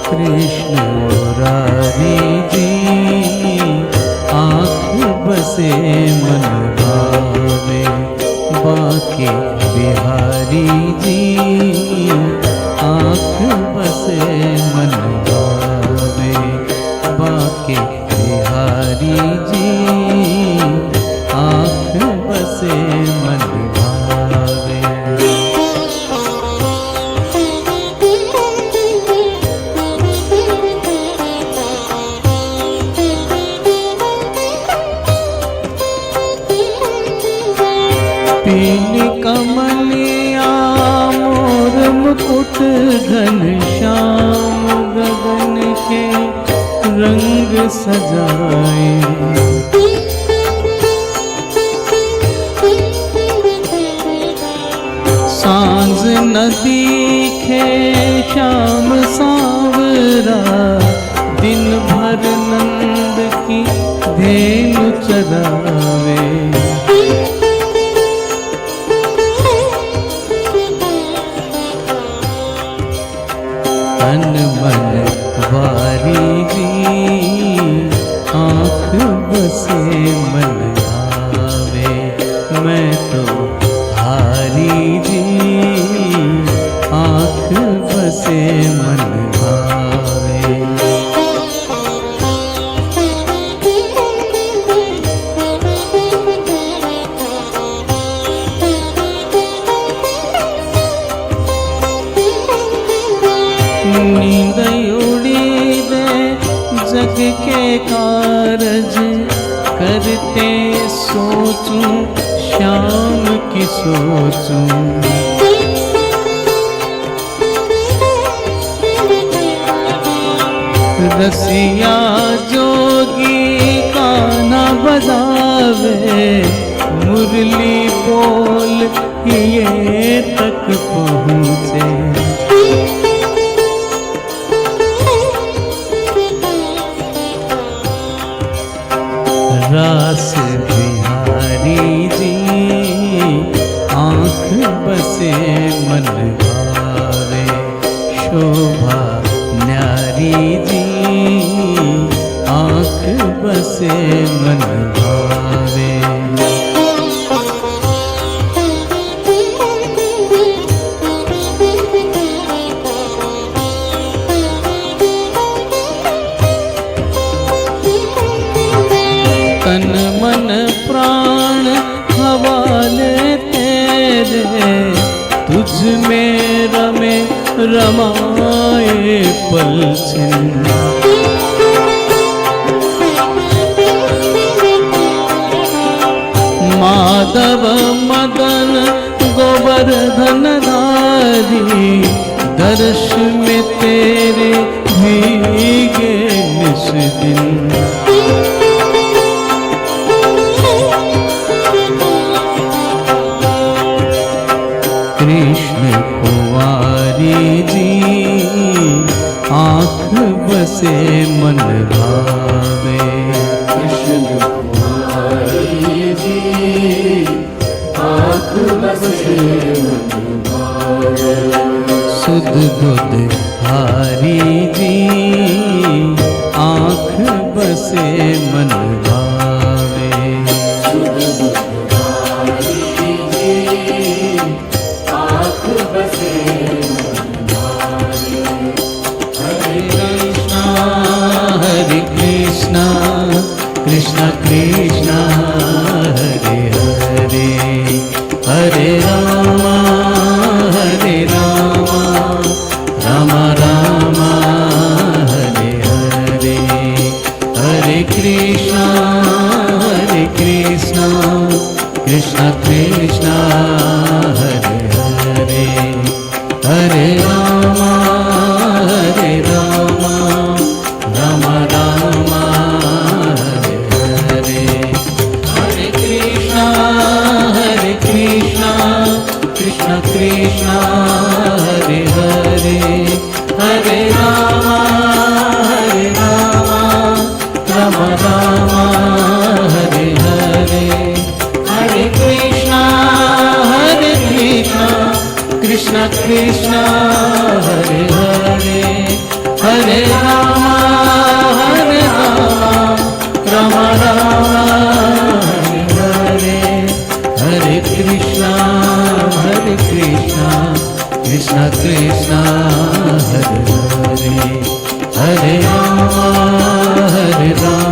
कृष्ण मुरारी जी आँख बसे मन भावे, बाके बिहारी जी आँख बसे मन भावे, बाके बिहारी जी आँख बसे मन भावे। पीली कमलिया मोर मुकुट घनश्याम गगन के रंग सजाए, सांझ न दिखे श्याम सांवरा, दिन भर नंद की धेनु चरावे। तन मन वारी जी आँख बसे मन भावे, मैं तो हारी जी आँख बसे मन भावे। नींद उड़ी दे जग के कारज, करते सोचूं श्याम की सोचूं। रसिया जोगी गाना बजावे, मुरली बोल ये तक पहुँचे। रास बिहारी जी आँख बसे मन भावे, शोभा न्यारी जी आँख बसे मन भावे। तन मन प्राण हवाले तेरे, तुझ में रमे रमाए पलछिन। माधव मदन गोवर्धन धारी, दर्श में तेरे भीगे निश दिन। कृष्ण कुंवारी जी आँख बसे मन भावे, कृष्ण कुंवारी जी आँख बसे मन भावे। सुध बुध हारी जी आँख बसे मन भावे। हरे कृष्णा कृष्णा कृष्णा हरे हरे, हरे रामा राम राम हरे हरे। हरे कृष्णा कृष्णा कृष्णा हरे हरे, हरे राम राम राम हरे हरे। हरे कृष्णा कृष्णा कृष्णा हरे हरे, हरे राम राम राम हरे हरे। हरे Krishna Krishna Krishna Hare Hare, Hare Rama, Rama Rama, Hare Hare, Hare Krishna, Krishna Krishna, Hare Hare, Hare Rama,